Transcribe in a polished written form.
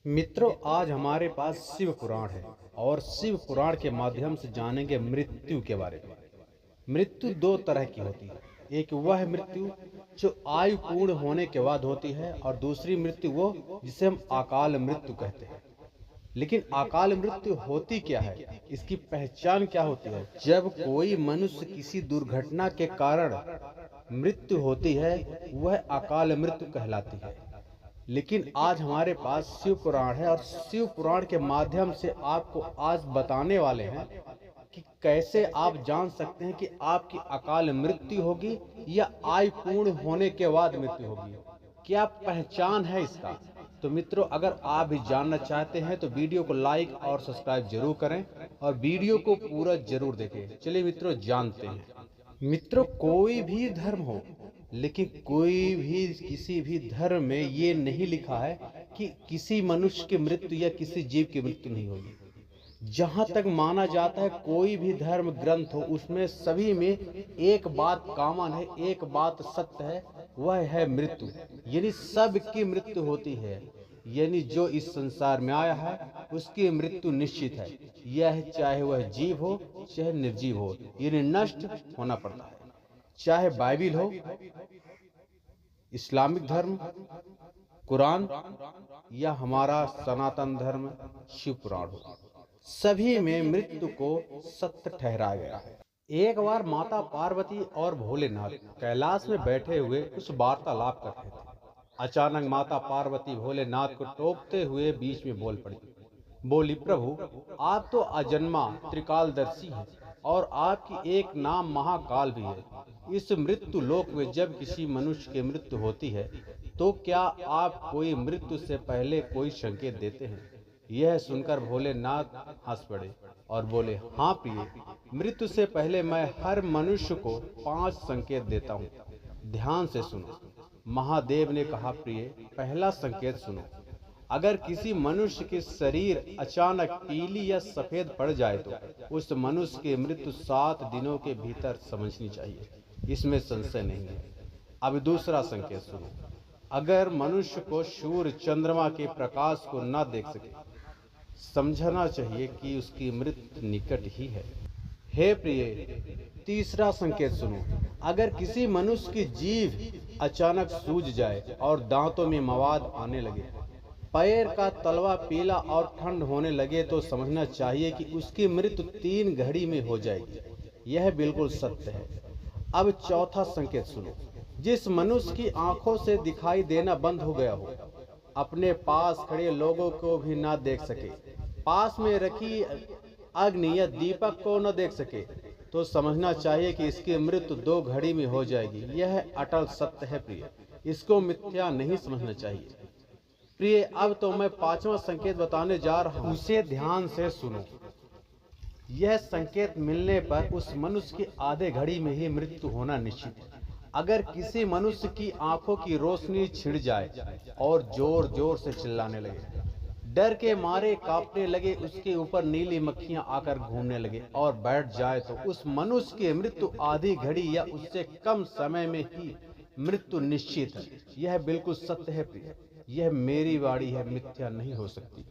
मित्रों, आज हमारे पास शिव पुराण है और शिव पुराण के माध्यम से जानेंगे मृत्यु के बारे में। मृत्यु दो तरह की होती है। एक वह मृत्यु जो आयु पूर्ण होने के बाद होती है और दूसरी मृत्यु वो जिसे हम अकाल मृत्यु कहते हैं। लेकिन अकाल मृत्यु होती क्या है, इसकी पहचान क्या होती है? जब कोई मनुष्य किसी दुर्घटना के कारण मृत्यु होती है, वह अकाल मृत्यु कहलाती है। लेकिन आज हमारे पास शिव पुराण है और शिव पुराण के माध्यम से आपको आज बताने वाले हैं कि कैसे आप जान सकते हैं कि आपकी अकाल मृत्यु होगी या आयु पूर्ण होने के बाद मृत्यु होगी। क्या पहचान है इसका? तो मित्रों, अगर आप भी जानना चाहते हैं तो वीडियो को लाइक और सब्सक्राइब जरूर करें और वीडियो को पूरा जरूर देखें। चलिए मित्रों, जानते हैं। मित्रों, कोई भी धर्म हो, लेकिन कोई भी किसी भी धर्म में ये नहीं लिखा है कि किसी मनुष्य की मृत्यु या किसी जीव की मृत्यु नहीं होगी। जहां तक माना जाता है, कोई भी धर्म ग्रंथ हो, उसमें सभी में एक बात कॉमन है, एक बात सत्य है, वह है मृत्यु। यानी सबकी मृत्यु होती है। यानी जो इस संसार में आया है उसकी मृत्यु निश्चित है। यह चाहे वह जीव हो चाहे निर्जीव हो, यानी नष्ट होना पड़ता है। चाहे बाइबिल हो, इस्लामिक धर्म, कुरान या हमारा सनातन धर्म शिव पुराण हो, सभी में मृत्यु को सत्य ठहराया गया है। एक बार माता पार्वती और भोलेनाथ कैलाश में बैठे हुए कुछ वार्तालाप कर रहे थे। अचानक माता पार्वती भोलेनाथ को टोकते हुए बीच में बोल पड़ी। बोली, प्रभु, आप तो अजन्मा त्रिकालदर्शी हैं और आपकी एक नाम महाकाल भी है। इस मृत्यु लोक में जब किसी मनुष्य की मृत्यु होती है तो क्या आप कोई मृत्यु से पहले कोई संकेत देते हैं? यह सुनकर भोलेनाथ हंस पड़े और बोले, हाँ प्रिय, मृत्यु से पहले मैं हर मनुष्य को 5 संकेत देता हूँ। ध्यान से सुनो। महादेव ने कहा, प्रिय, पहला संकेत सुनो। अगर किसी मनुष्य के शरीर अचानक पीली या सफेद पड़ जाए तो उस मनुष्य की मृत्यु 7 दिनों के भीतर समझनी चाहिए, इसमें संशय नहीं है। अब दूसरा संकेत सुनो। अगर मनुष्य को सूर्य चंद्रमा के प्रकाश को न देख सके, समझना चाहिए कि उसकी मृत्यु निकट ही है। हे प्रिय, तीसरा संकेत सुनो। अगर किसी मनुष्य की जीभ अचानक सूज जाए और दांतों में मवाद आने लगे, पैर का तलवा पीला और ठंड होने लगे तो समझना चाहिए कि उसकी मृत्यु 3 घड़ी में हो जाएगी। यह बिल्कुल सत्य है। अब चौथा संकेत सुनो। जिस मनुष्य की आंखों से दिखाई देना बंद हो गया हो, अपने पास खड़े लोगों को भी ना देख सके, पास में रखी अग्नि या दीपक को न देख सके, तो समझना चाहिए कि इसकी मृत्यु 2 घड़ी में हो जाएगी। यह अटल सत्य है प्रिय, इसको मिथ्या नहीं समझना चाहिए। प्रिय, अब तो मैं 5वां संकेत बताने जा रहा हूँ, उसे ध्यान से सुनो। यह संकेत मिलने पर उस मनुष्य की आधे घड़ी में ही मृत्यु होना निश्चित है। अगर किसी मनुष्य की आंखों की रोशनी छिड़ जाए और जोर जोर से चिल्लाने लगे, डर के मारे कांपने लगे, उसके ऊपर नीली मक्खियां आकर घूमने लगे और बैठ जाए, तो उस मनुष्य की मृत्यु आधी घड़ी या उससे कम समय में ही मृत्यु निश्चित है। यह बिल्कुल सत्य है प्रिय, यह मेरी वाणी है, मिथ्या नहीं हो सकती।